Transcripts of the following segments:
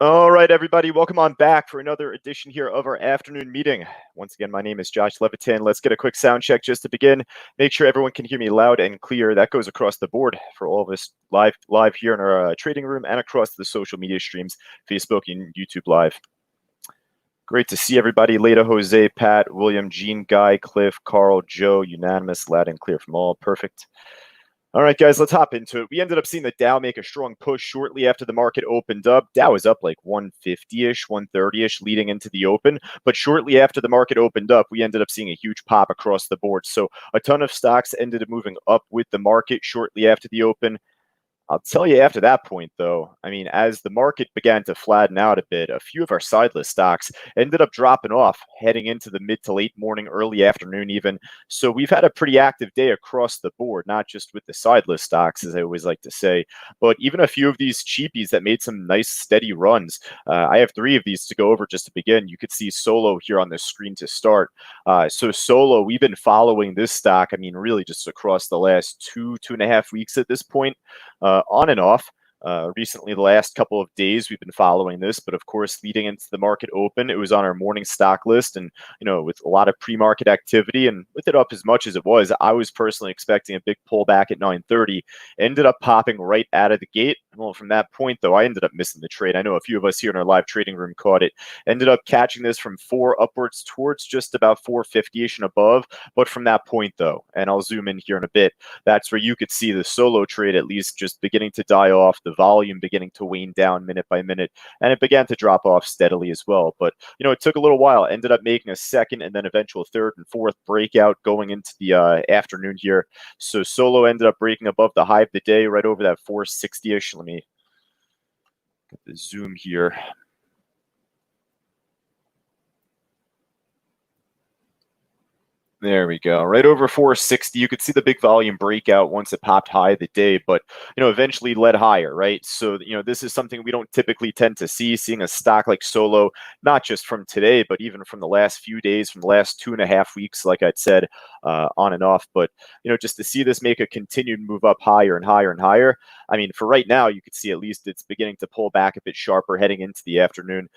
All right, everybody, welcome on back for another edition here of our afternoon meeting. Once again, my name is Josh Levitan. Let's get a quick sound check just to begin. Make sure everyone can hear me loud and clear. That goes across the board for all of us live here in our trading room and across the social media streams, Facebook and YouTube Live. Great to see everybody. Leda, Jose, Pat, William, Gene, Guy, Cliff, Carl, Joe, unanimous, loud and clear from all. Perfect. All right, guys, let's hop into it. We ended up seeing the Dow make a strong push shortly after the market opened up. Dow was up like 150-ish, 130-ish leading into the open. But shortly after the market opened up, we ended up seeing a huge pop across the board. So a ton of stocks ended up moving up with the market shortly after the open. I'll tell you after that point, though, I mean, as the market began to flatten out a bit, a few of our sideless stocks ended up dropping off heading into the mid to late morning, early afternoon even. So we've had a pretty active day across the board, not just with the sideless stocks, as I always like to say, but even a few of these cheapies that made some nice steady runs. I have three of these to go over just to begin. You could see Solo here on the screen to start. So Solo, we've been following this stock, I mean, really just across the last 2.5 weeks at this point. On and off. Recently, the last couple of days, we've been following this, but of course, leading into the market open, it was on our morning stock list, and with a lot of pre-market activity, and with it up as much as it was, I was personally expecting a big pullback at 9:30. Ended up popping right out of the gate. Well, from that point, though, I ended up missing the trade. I know a few of us here in our live trading room caught it. Ended up catching this from 4 upwards towards just about 450-ish and above, but from that point, though, and I'll zoom in here in a bit, that's where you could see the Solo trade at least just beginning to die off, the volume beginning to wane down minute by minute, and it began to drop off steadily as well. But it took a little while. Ended up making a second and then eventual third and fourth breakout going into the afternoon here. So Solo ended up breaking above the high of the day, right over that 460-ish. Let me get the zoom here. There we go. Right over 460. You could see the big volume breakout once it popped high of the day, but eventually led higher, right? So this is something we don't typically tend to see. Seeing a stock like Solo, not just from today, but even from the last few days, from the last 2.5 weeks, like I'd said, on and off. But just to see this make a continued move up higher and higher and higher. I mean, for right now, you could see at least it's beginning to pull back a bit sharper heading into the afternoon.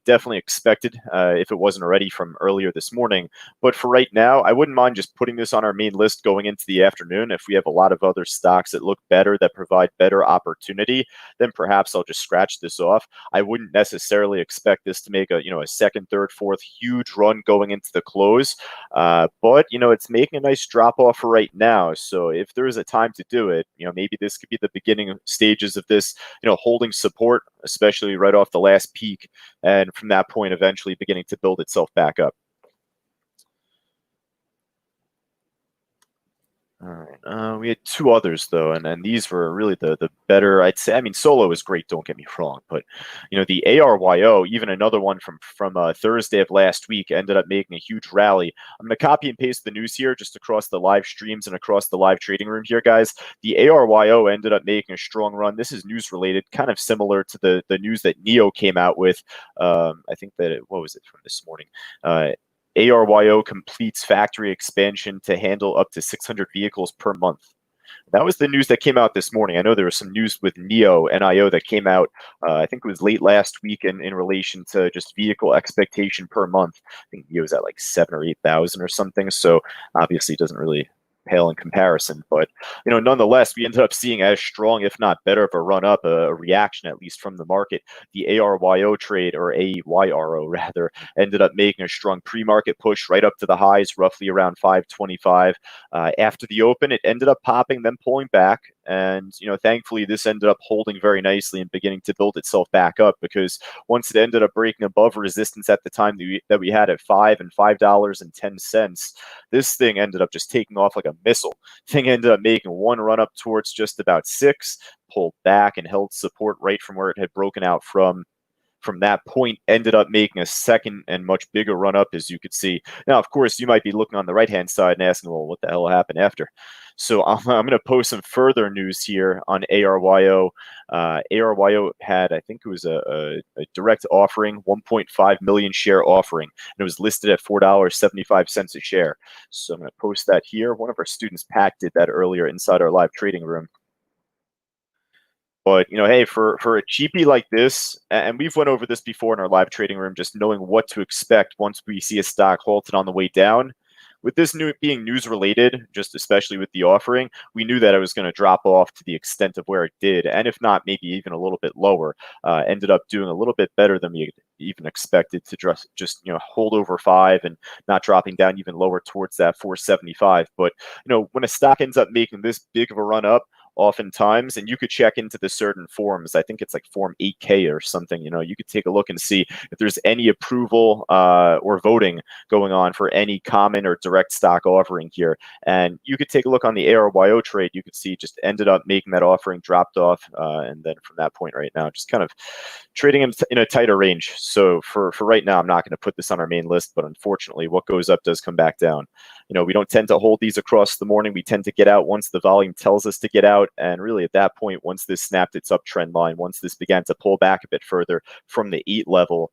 Definitely expected if it wasn't already from earlier this morning. But for right now, I wouldn't mind just putting this on our main list going into the afternoon. If we have a lot of other stocks that look better, that provide better opportunity, then perhaps I'll just scratch this off. I wouldn't necessarily expect this to make a second, third, fourth huge run going into the close. But it's making a nice drop off for right now. So if there is a time to do it, maybe this could be the beginning stages of this, holding support, especially right off the last peak, and from that point eventually beginning to build itself back up. All right. We had 2 others though, and these were really the better. I'd say. I mean, Solo is great. Don't get me wrong, but the ARYO, even another one from Thursday of last week, ended up making a huge rally. I'm going to copy and paste the news here just across the live streams and across the live trading room here, guys. The ARYO ended up making a strong run. This is news related, kind of similar to the news that NIO came out with. I think that what was it from this morning? ARYO completes factory expansion to handle up to 600 vehicles per month. That was the news that came out this morning. I know there was some news with NIO that came out, I think it was late last week in relation to just vehicle expectation per month. I think NIO was at like 7,000 or 8,000 or something. So obviously it doesn't really pale in comparison, but nonetheless, we ended up seeing as strong, if not better, of a run up, a reaction at least from the market. The ARYO trade, or AYRO rather, ended up making a strong pre-market push right up to the highs, roughly around 525. After the open, it ended up popping, then pulling back. And, thankfully, this ended up holding very nicely and beginning to build itself back up, because once it ended up breaking above resistance at the time that we had at $5 and $5.10, this thing ended up just taking off like a missile. Thing ended up making one run up towards just about 6, pulled back and held support right from where it had broken out from. From that point, ended up making a second and much bigger run up, as you could see. Now, of course, you might be looking on the right-hand side and asking, well, what the hell happened after? So I'm going to post some further news here on ARYO. ARYO had, I think it was a direct offering, 1.5 million share offering, and it was listed at $4.75 a share. So I'm going to post that here. One of our students, Pat, did that earlier inside our live trading room. But hey, for a cheapie like this, and we've went over this before in our live trading room, just knowing what to expect once we see a stock halted on the way down. With this new being news related, just especially with the offering, we knew that it was going to drop off to the extent of where it did, and if not, maybe even a little bit lower. Ended up doing a little bit better than we even expected to just hold over 5 and not dropping down even lower towards that 475. But when a stock ends up making this big of a run up, oftentimes, and you could check into the certain forums. I think it's like form 8K or something. You could take a look and see if there's any approval or voting going on for any common or direct stock offering here. And you could take a look on the ARYO trade. You could see just ended up making that offering, dropped off, and then from that point right now, just kind of trading in a tighter range. So for right now, I'm not going to put this on our main list, but unfortunately, what goes up does come back down. We don't tend to hold these across the morning. We tend to get out once the volume tells us to get out. And really at that point, once this snapped its uptrend line, once this began to pull back a bit further from the 8 level,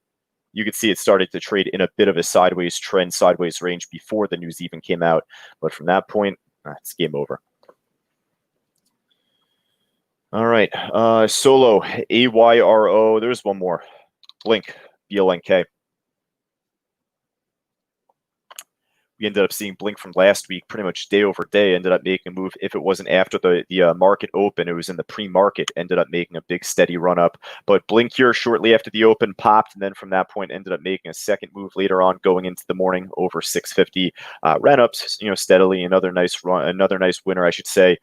you could see it started to trade in a bit of a sideways trend, sideways range before the news even came out. But from that point, it's game over. All right. Solo, AYRO. There's one more. Blink, BLNK. We ended up seeing Blink from last week pretty much day over day, ended up making a move. If it wasn't after the market open, it was in the pre-market, ended up making a big steady run up. But Blink here shortly after the open popped, and then from that point ended up making a second move later on going into the morning over 650. Ran up steadily, another nice run, another nice winner, I should say.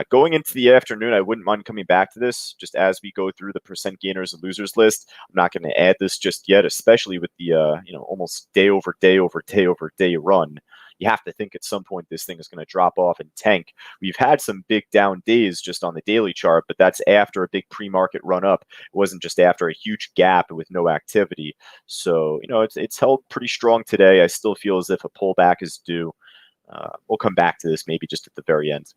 Going into the afternoon, I wouldn't mind coming back to this just as we go through the percent gainers and losers list. I'm not going to add this just yet, especially with the almost day over day over day over day run. You have to think at some point this thing is going to drop off and tank. We've had some big down days just on the daily chart, but that's after a big pre-market run up. It wasn't just after a huge gap with no activity. So, it's held pretty strong today. I still feel as if a pullback is due. We'll come back to this maybe just at the very end.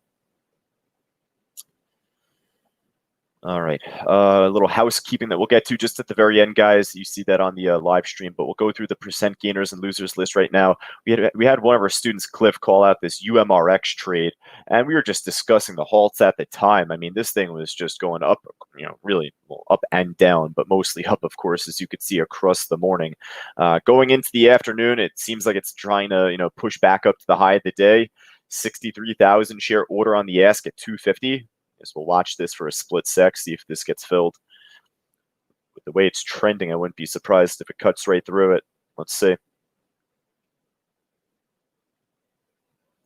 All right, a little housekeeping that we'll get to just at the very end, guys. You see that on the live stream, but we'll go through the percent gainers and losers list right now. We had one of our students, Cliff, call out this UMRX trade, and we were just discussing the halts at the time. I mean, this thing was just going up, really up and down, but mostly up, of course, as you could see across the morning. Going into the afternoon, it seems like it's trying to push back up to the high of the day. 63,000 share order on the ask at 250. Guess we'll watch this for a split sec, see if this gets filled. With the way it's trending, I wouldn't be surprised if it cuts right through it. Let's see.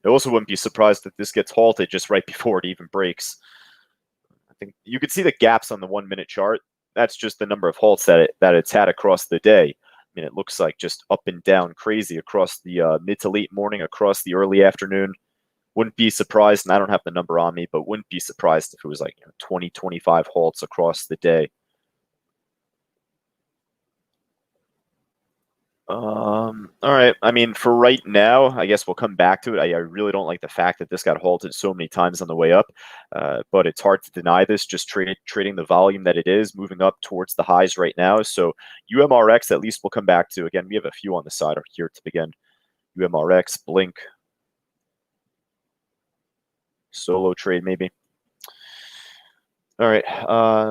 I also wouldn't be surprised if this gets halted just right before it even breaks. I think you can see the gaps on the 1 minute chart. That's just the number of halts that it's had across the day. I mean, it looks like just up and down crazy across the mid to late morning, across the early afternoon. Wouldn't be surprised, and I don't have the number on me, but wouldn't be surprised if it was like 20, 25 halts across the day. All right. I mean, for right now, I guess we'll come back to it. I really don't like the fact that this got halted so many times on the way up, but it's hard to deny this, just trading the volume that it is, moving up towards the highs right now. So UMRX, at least we'll come back to. Again, we have a few on the side here to begin. UMRX, Blink, solo trade maybe. All right,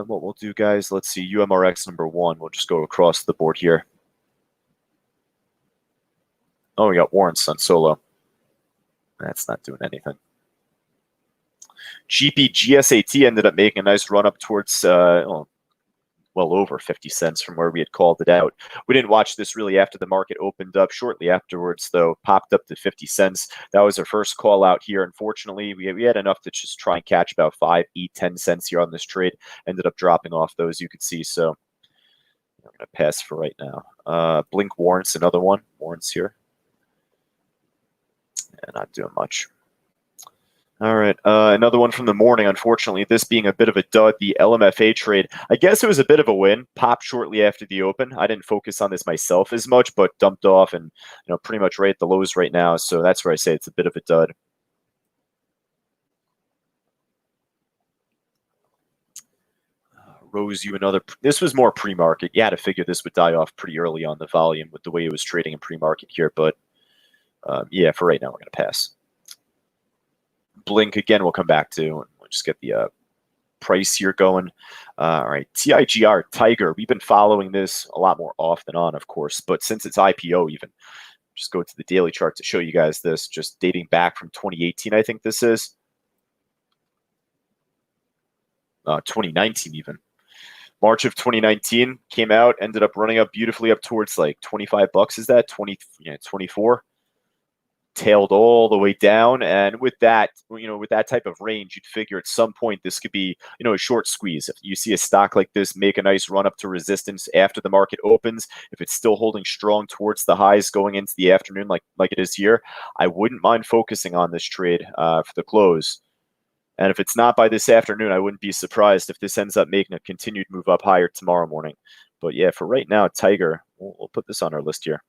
what we'll do, guys, let's see, UMRX number 1. We'll just go across the board here. Oh, we got warrants on solo. That's not doing anything. GSAT ended up making a nice run up towards well over 50 cents from where we had called it out. We didn't watch this really after the market opened up. Shortly afterwards, though, popped up to 50 cents. That was our first call out here. Unfortunately, we had enough to just try and catch about 5, 8, 10 cents here on this trade. Ended up dropping off those, you could see. So I'm going to pass for right now. Blink warrants, another one. Warrants here. Yeah, not doing much. All right, another one from the morning, unfortunately, this being a bit of a dud, the LMFA trade. I guess it was a bit of a win, popped shortly after the open. I didn't focus on this myself as much, but dumped off and pretty much right at the lows right now. So that's where I say it's a bit of a dud. Rose, this was more pre-market. You had to figure this would die off pretty early on the volume with the way it was trading in pre-market here. But yeah, for right now, we're going to pass. Blink again, we'll come back to. We'll just get the price here going. All right, TIGR, Tiger. We've been following this a lot more off than on, of course, but since its IPO even. Just go to the daily chart to show you guys this, just dating back from 2018, I think this is. 2019 even. March of 2019 came out, ended up running up beautifully up towards like 25 bucks. Is that 24? Tailed all the way down, and with that, with that type of range, you'd figure at some point this could be, a short squeeze. If you see a stock like this make a nice run up to resistance after the market opens, if it's still holding strong towards the highs going into the afternoon, like it is here, I wouldn't mind focusing on this trade for the close. And if it's not by this afternoon, I wouldn't be surprised if this ends up making a continued move up higher tomorrow morning. But yeah, for right now, Tiger, we'll put this on our list here.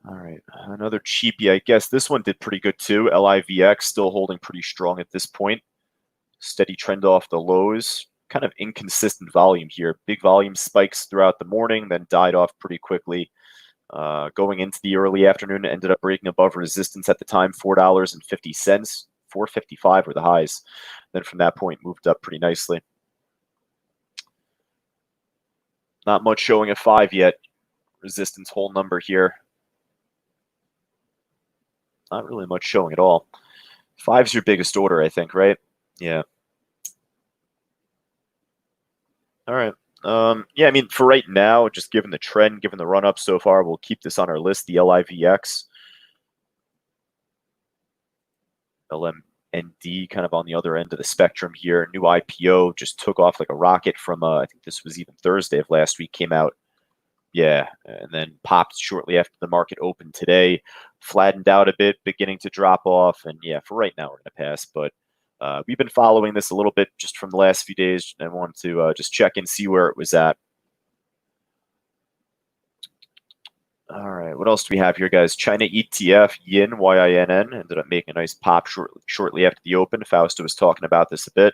All right, another cheapie, I guess. This one did pretty good too. LIVX still holding pretty strong at this point. Steady trend off the lows. Kind of inconsistent volume here. Big volume spikes throughout the morning, then died off pretty quickly. Going into the early afternoon, ended up breaking above resistance at the time, $4.50. $4.55 were the highs. Then from that point, moved up pretty nicely. Not much showing at 5 yet. Resistance whole number here. Not really much showing at all. 5's your biggest order, I think, right? Yeah. All right. Yeah, I mean, for right now, just given the trend, given the run up so far, we'll keep this on our list, the LIVX. LMND kind of on the other end of the spectrum here. New IPO just took off like a rocket from, I think this was even Thursday of last week, came out. Yeah, and then popped shortly after the market opened today, flattened out a bit, beginning to drop off. And yeah, for right now, we're going to pass. But we've been following this a little bit just from the last few days. I wanted to just check and see where it was at. All right, what else do we have here, guys? China ETF, YIN, Y-I-N-N, ended up making a nice pop shortly after the open. Fausto was talking about this a bit.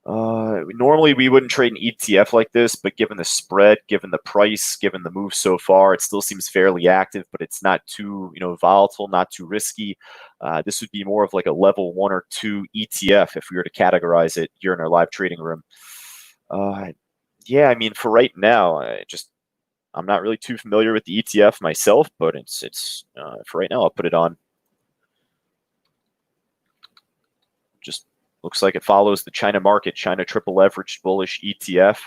Normally we wouldn't trade an ETF like this, but given the spread, given the price, given the move so far, it still seems fairly active, but it's not too, volatile, not too risky. This would be more of like a level 1 or 2 ETF if we were to categorize it here in our live trading room. Yeah, I mean, for right now, I'm not really too familiar with the ETF myself, but it's for right now, I'll put it on. Just looks like it follows the China market, China triple leveraged bullish ETF.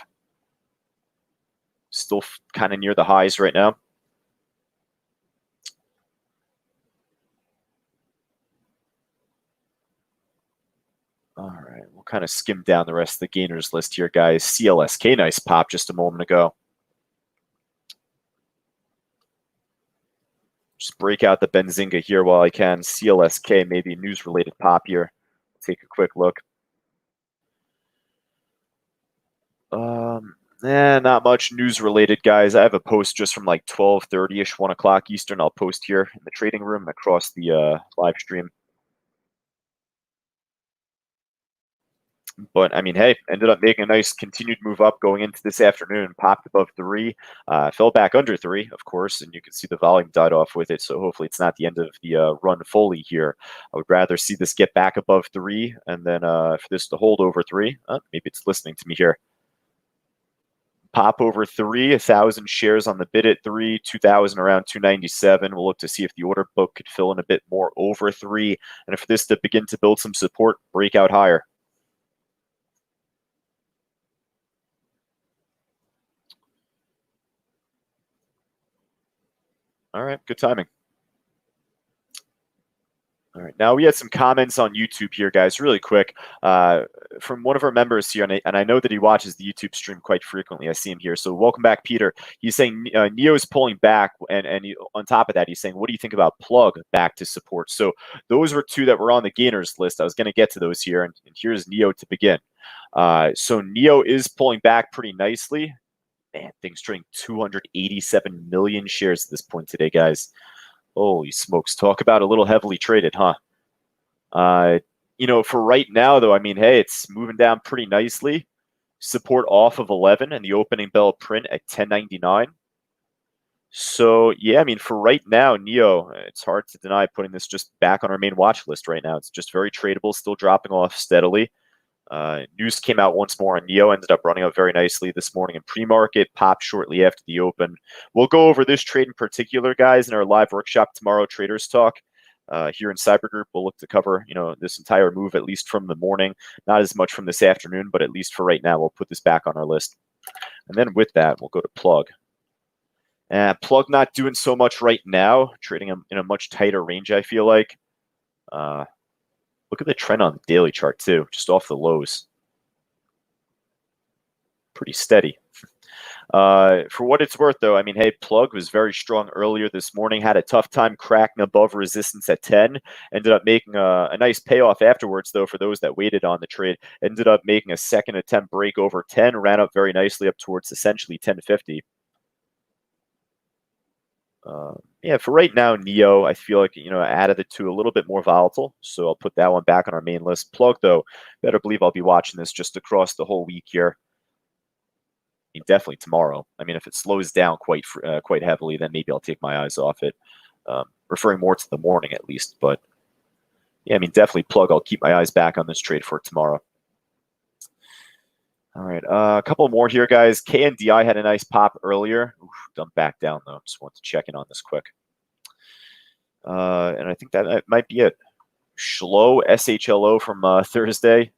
Still kind of near the highs right now. All right, we'll kind of skim down the rest of the gainers list here, guys. CLSK, nice pop just a moment ago. Just break out the Benzinga here while I can. CLSK, maybe news-related pop here. Take a quick look. Not much news related, guys. I have a post just from like 12:30ish, 1 o'clock Eastern. I'll post here in the trading room across the live stream. But I mean, hey, ended up making a nice continued move up going into this afternoon. Popped above 3, fell back under 3, of course, and you can see the volume died off with it. So hopefully it's not the end of the run fully here. I would rather see this get back above 3 and then for this to hold over 3. Maybe it's listening to me here. Pop over 3, 1,000 shares on the bid at 3, 2,000 around 297. We'll look to see if the order book could fill in a bit more over 3. And for this to begin to build some support, break out higher. All right, good timing. All right, now we had some comments on YouTube here, guys, really quick, from one of our members here, and I know that he watches the YouTube stream quite frequently. I see him here, so welcome back, Peter. He's saying Neo is pulling back, and on top of that, he's saying, what do you think about Plug back to support? So those were 2 that were on the gainers list. I was going to get to those here, and here's Neo to begin. So Neo is pulling back pretty nicely. Man, things trading 287 million shares at this point today, guys. Holy smokes. Talk about a little heavily traded, huh? For right now, though, I mean, hey, it's moving down pretty nicely. Support off of 11 and the opening bell print at 10.99. So yeah, I mean, for right now, Neo, it's hard to deny putting this just back on our main watch list right now. It's just very tradable, still dropping off steadily. News came out once more on Neo, ended up running up very nicely this morning in pre-market, popped shortly after the open. We'll go over this trade in particular, guys, in our live workshop tomorrow, Traders Talk. Here in Cyber Group, we'll look to cover, this entire move, at least from the morning, not as much from this afternoon, but at least for right now, we'll put this back on our list. And then with that, we'll go to Plug. Plug not doing so much right now, trading in a much tighter range, I feel like. Look at the trend on the daily chart, too, just off the lows. Pretty steady. For what it's worth, though, I mean, hey, Plug was very strong earlier this morning, had a tough time cracking above resistance at 10, ended up making a nice payoff afterwards, though, for those that waited on the trade. Ended up making a second attempt break over 10, ran up very nicely up towards essentially 1050. Yeah, for right now, Neo, I feel like, added the two a little bit more volatile. So I'll put that one back on our main list. Plug, though, better believe I'll be watching this just across the whole week here. I mean, definitely tomorrow. I mean, if it slows down quite heavily, then maybe I'll take my eyes off it. Referring more to the morning at least. But yeah, I mean, definitely Plug. I'll keep my eyes back on this trade for tomorrow. All right, a couple more here, guys. KNDI had a nice pop earlier. Oof, dumped back down, though. Just want to check in on this quick. And I think that might be it. Schlo, SHLO from Thursday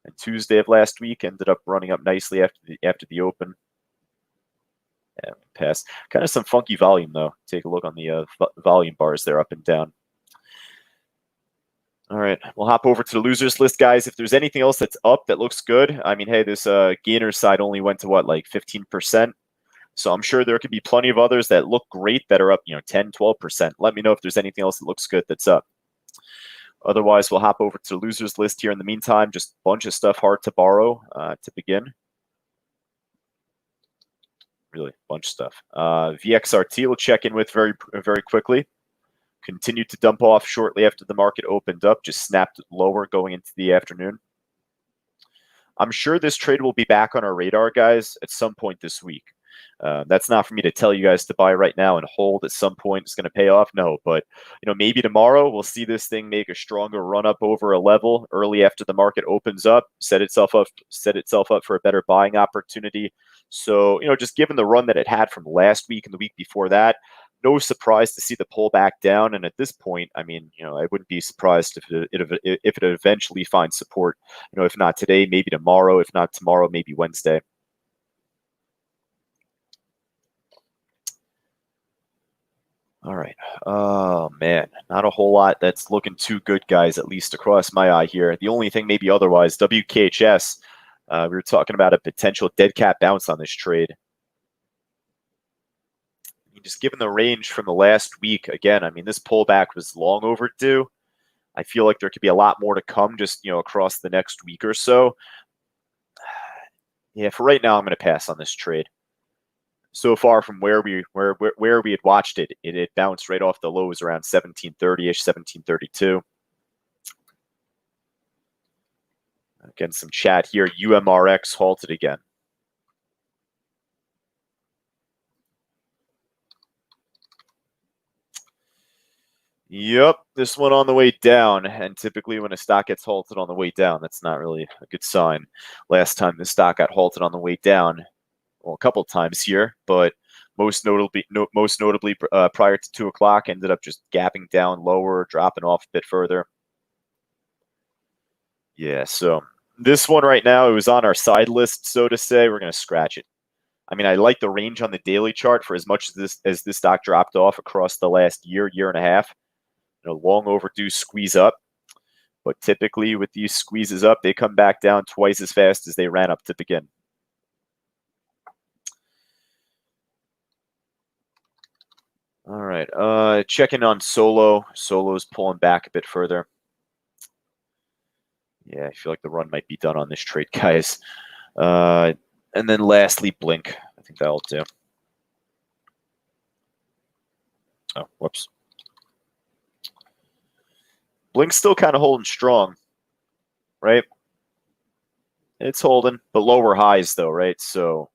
and Tuesday of last week ended up running up nicely after the open. Yeah, pass. Kind of some funky volume, though. Take a look on the volume bars there, up and down. All right, we'll hop over to the losers list, guys. If there's anything else that's up that looks good, I mean, hey, this gainer side only went to what, like 15%. So I'm sure there could be plenty of others that look great that are up, 10, 12%. Let me know if there's anything else that looks good that's up. Otherwise, we'll hop over to the losers list here in the meantime. Just a bunch of stuff hard to borrow to begin. Really, a bunch of stuff. VXRT we'll check in with very quickly. Continued to dump off shortly after the market opened up, just snapped lower going into the afternoon. I'm sure this trade will be back on our radar, guys, at some point this week. That's not for me to tell you guys to buy right now and hold at some point. It's going to pay off. No, but maybe tomorrow we'll see this thing make a stronger run up over a level early after the market opens up, set itself up for a better buying opportunity. So, just given the run that it had from last week and the week before that, no surprise to see the pull back down. And at this point, I mean, I wouldn't be surprised if it eventually finds support. If not today, maybe tomorrow. If not tomorrow, maybe Wednesday. All right. Oh, man. Not a whole lot that's looking too good, guys, at least across my eye here. The only thing maybe otherwise, WKHS, we were talking about a potential dead cat bounce on this trade. Just given the range from the last week, again, I mean, this pullback was long overdue. I feel like there could be a lot more to come just, across the next week or so. Yeah, for right now, I'm going to pass on this trade. So far from where we had watched it, it bounced right off the lows around 1730-ish, 1732. Again, some chat here. UMRX halted again. Yep, this one on the way down. And typically when a stock gets halted on the way down, that's not really a good sign. Last time the stock got halted on the way down, well, a couple of times here, but most notably prior to 2 o'clock, ended up just gapping down lower, dropping off a bit further. Yeah, so this one right now, it was on our side list, so to say. We're going to scratch it. I mean, I like the range on the daily chart for as much as this stock dropped off across the last year and a half. Long overdue squeeze up. But typically with these squeezes up, they come back down twice as fast as they ran up to begin. All right, checking on Solo. Solo's pulling back a bit further. Yeah, I feel like the run might be done on this trade, guys. And then lastly, Blink. I think that'll do. Oh, whoops. Blink's still kind of holding strong, right? It's holding, but lower highs though, right? So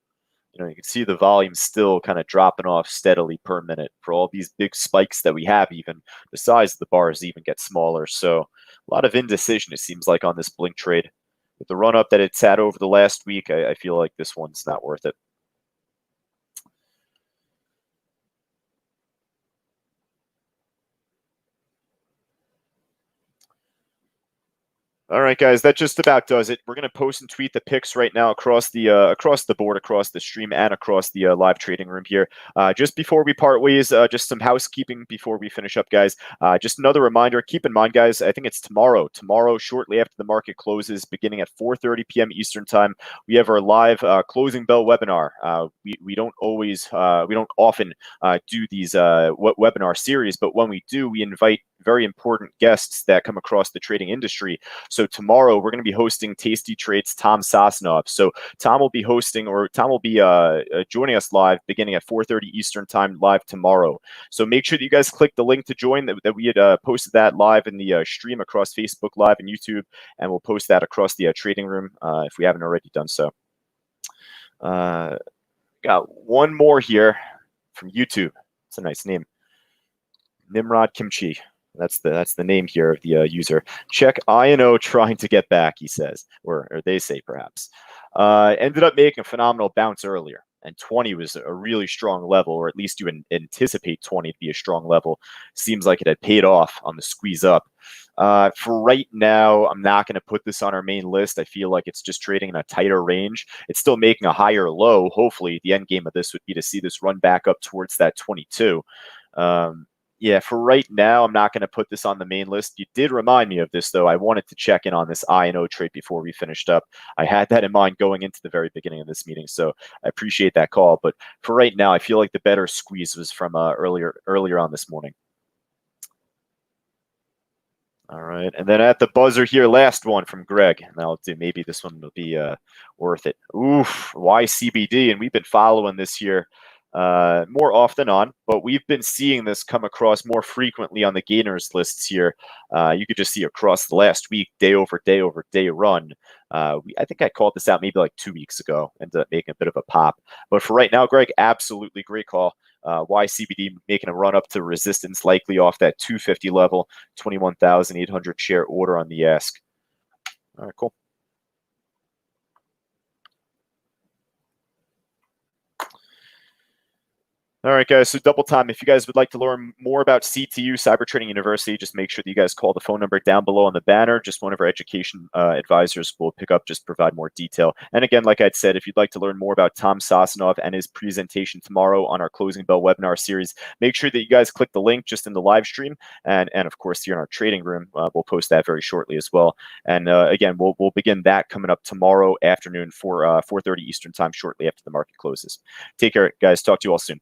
You can see the volume still kind of dropping off steadily per minute. For all these big spikes that we have, even the size of the bars even get smaller. So a lot of indecision, it seems like, on this blink trade. With the run up that it's had over the last week, I feel like this one's not worth it. All right, guys, that just about does it. We're going to post and tweet the picks right now across the board, across the stream, and across the live trading room here. Just before we part ways, just some housekeeping before we finish up, guys. Just another reminder, keep in mind, guys, I think it's tomorrow, shortly after the market closes, beginning at 4:30 p.m. Eastern time, we have our live closing bell webinar. We don't often do these webinar series, but when we do, we invite very important guests that come across the trading industry. So tomorrow we're going to be hosting Tasty Trade's Tom Sosnoff. So Tom will be joining us live beginning at 4:30 Eastern time live tomorrow. So make sure that you guys click the link to join. That we had posted that live in the stream across Facebook Live and YouTube, and we'll post that across the trading room if we haven't already done so. Got one more here from YouTube. It's a nice name. Nimrod Kimchi. That's the name here of the user. Check INO trying to get back, he says, or they say perhaps. Ended up making a phenomenal bounce earlier, and 20 was a really strong level, or at least you anticipate 20 to be a strong level. Seems like it had paid off on the squeeze up. For right now, I'm not going to put this on our main list. I feel like it's just trading in a tighter range. It's still making a higher low. Hopefully, the end game of this would be to see this run back up towards that 22. Yeah, for right now, I'm not going to put this on the main list. You did remind me of this, though. I wanted to check in on this INO trade before we finished up. I had that in mind going into the very beginning of this meeting, so I appreciate that call. But for right now, I feel like the better squeeze was from earlier on this morning. All right, and then at the buzzer here, last one from Greg. And I'll do, maybe this one will be worth it. Oof, why CBD? And we've been following this here more off than on, but we've been seeing this come across more frequently on the gainers lists here. You could just see across the last week, day over day run. I think I called this out maybe like 2 weeks ago, ended up making a bit of a pop. But for right now, Greg, absolutely great call. Why CBD making a run up to resistance, likely off that 250 level, 21,800 share order on the ask. All right, cool. All right, guys, so double time. If you guys would like to learn more about CTU, Cyber Trading University, just make sure that you guys call the phone number down below on the banner. Just one of our education advisors will pick up, just provide more detail. And again, like I'd said, if you'd like to learn more about Tom Sosnoff and his presentation tomorrow on our Closing Bell webinar series, make sure that you guys click the link just in the live stream. And of course, here in our trading room, we'll post that very shortly as well. And again, we'll begin that coming up tomorrow afternoon for 4:30 Eastern time, shortly after the market closes. Take care, guys. Talk to you all soon.